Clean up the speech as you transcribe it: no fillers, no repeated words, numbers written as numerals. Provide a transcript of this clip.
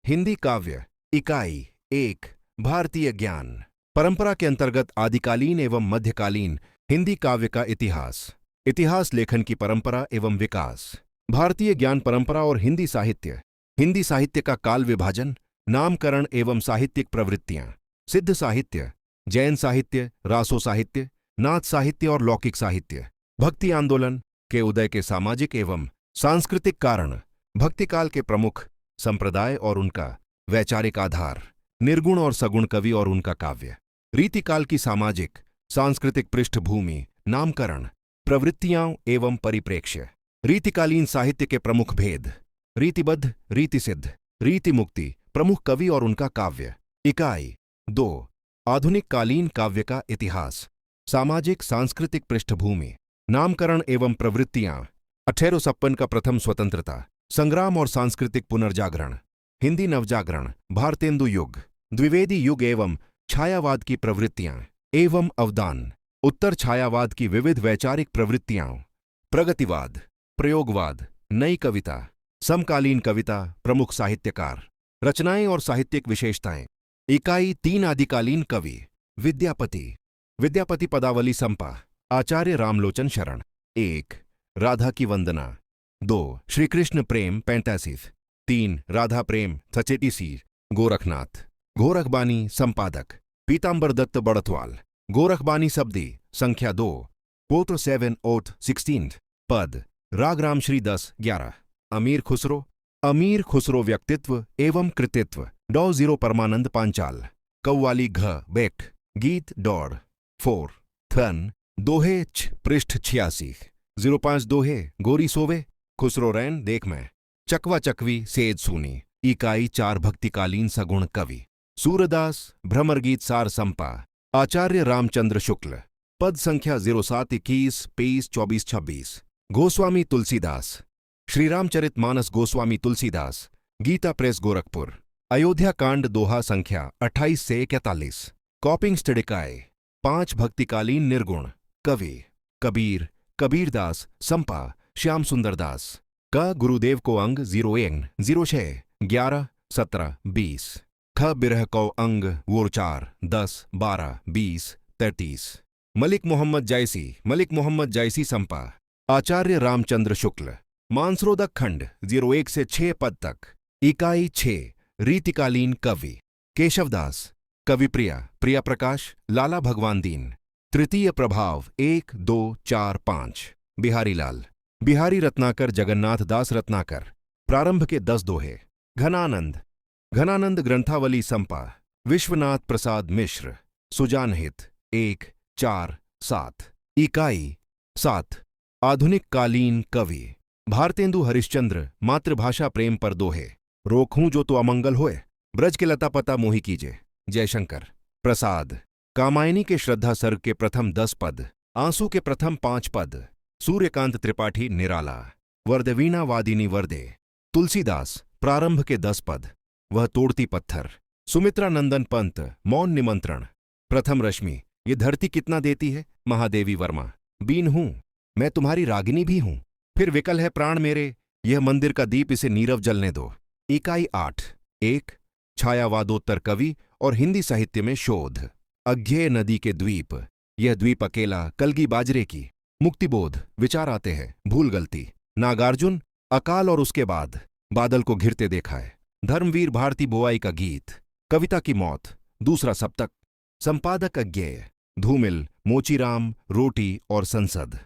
हिंदी काव्य इकाई 1 भारतीय ज्ञान परंपरा के अंतर्गत आदिकालीन एवं मध्यकालीन हिंदी काव्य का इतिहास। इतिहास लेखन की परंपरा एवं विकास। भारतीय ज्ञान परंपरा और हिंदी साहित्य का काल विभाजन, नामकरण एवं साहित्यिक प्रवृत्तियां। सिद्ध साहित्य, जैन साहित्य, रासो साहित्य, नाथ साहित्य और लौकिक साहित्य। भक्ति आंदोलन के उदय के सामाजिक एवं सांस्कृतिक कारण। भक्तिकाल के प्रमुख संप्रदाय और उनका वैचारिक आधार। निर्गुण और सगुण कवि और उनका काव्य। रीतिकाल की सामाजिक सांस्कृतिक पृष्ठभूमि, नामकरण, प्रवृत्तियां एवं परिप्रेक्ष्य। रीतिकालीन साहित्य के प्रमुख भेद। रीतिबद्ध, रीतिसिद्ध, रीतिमुक्ति, प्रमुख कवि और उनका काव्य। इकाई 2 आधुनिक कालीन काव्य का इतिहास। सामाजिक सांस्कृतिक पृष्ठभूमि, नामकरण एवं प्रवृत्तियां। 1856 का प्रथम स्वतंत्रता संग्राम और सांस्कृतिक पुनर्जागरण। हिंदी नवजागरण, भारतेंदु युग, द्विवेदी युग एवं छायावाद की प्रवृत्तियां एवं अवदान। उत्तर छायावाद की विविध वैचारिक प्रवृत्तियां। प्रगतिवाद, प्रयोगवाद, नई कविता, समकालीन कविता, प्रमुख साहित्यकार, रचनाएं और साहित्यिक विशेषताएं। इकाई 3 आदिकालीन कवि। विद्यापति पदावली संपा। आचार्य रामलोचन शरण। 1 राधा की वंदना। 2 श्रीकृष्ण प्रेम 85। 3 राधा प्रेम सचेतीसी गोरखनाथ। गोरखबानी संपादक पीतांबर दत्त बड़तवाल। गोरखबानी शब्दी संख्या 2 पोत्र 7 ओथ 16। पद राग राम श्री 10 11। अमीर खुसरो व्यक्तित्व एवं कृतित्व। डॉ 0 परमानंद पांचाल। कव्वाली घ बेट। गीत डॉड 4 थन दोहे पृष्ठ 86। 05 दोहे गोरी सोवे खुसरो रैन देख मैं। चकवा चकवी सेज सूनी। इकाई 4 भक्तिकालीन सगुण कवि। सूरदास भ्रमरगीत सार संपा। आचार्य रामचंद्र शुक्ल। पद संख्या 07 21 23 24 26। गोस्वामी तुलसीदास। श्रीरामचरित मानस गोस्वामी तुलसीदास। गीता प्रेस गोरखपुर। अयोध्या कांड दोहा संख्या 28 से 41। कॉपिंग स्टडिकाय 5 भक्तिकालीन निर्गुण कवि। कबीर, कबीरदास संपा। श्याम सुंदर दास। क गुरुदेव को अंग 01 06 11 17 20। ख बिरह को अंग वोर 4 10 12 20 33। मलिक मोहम्मद जायसी संपा। आचार्य रामचंद्र शुक्ल। मानसरोदक खंड 01 से 6 पद तक। इकाई 6 रीतिकालीन कवि। केशवदास। कविप्रिया, प्रिया प्रकाश, लाला भगवान दीन। तृतीय प्रभाव 1 2 4 5। बिहारीलाल। बिहारी रत्नाकर, जगन्नाथ दास रत्नाकर। प्रारंभ के 10 दोहे। घनानंद ग्रंथावली संपा। विश्वनाथ प्रसाद मिश्र। सुजानहित 1 4 7। इकाई 7 आधुनिक कालीन कवि। भारतेंदु हरिश्चंद्र। मातृभाषा प्रेम पर दोहे। रोकूं जो तो अमंगल होए, ब्रज के लता पता मोही कीजे। जयशंकर प्रसाद। कामायनी के श्रद्धा सर्ग के प्रथम 10 पद। आंसू के प्रथम 5 पद। सूर्यकांत त्रिपाठी निराला। वर्दवीणा वादिनी वर्दे। तुलसीदास। प्रारंभ के 10 पद। वह तोड़ती पत्थर। सुमित्रा नंदन पंत। मौन निमंत्रण। प्रथम रश्मि। ये धरती कितना देती है। महादेवी वर्मा। बीन हूं मैं, तुम्हारी रागिनी भी हूं। फिर विकल है प्राण मेरे, यह मंदिर का दीप, इसे नीरव जलने दो। इकाई 8 1 छायावादोत्तर कवि और हिंदी साहित्य में शोध। अज्ञेय नदी के द्वीप। यह द्वीप अकेला, कलगी बाजरे की। मुक्तिबोध, विचार आते हैं, भूल गलती। नागार्जुन। अकाल और उसके बाद। बादल को घिरते देखा है। धर्मवीर भारती बोआई का गीत। कविता की मौत। दूसरा सप्तक। संपादक अज्ञेय। धूमिल, मोचीराम, रोटी और संसद।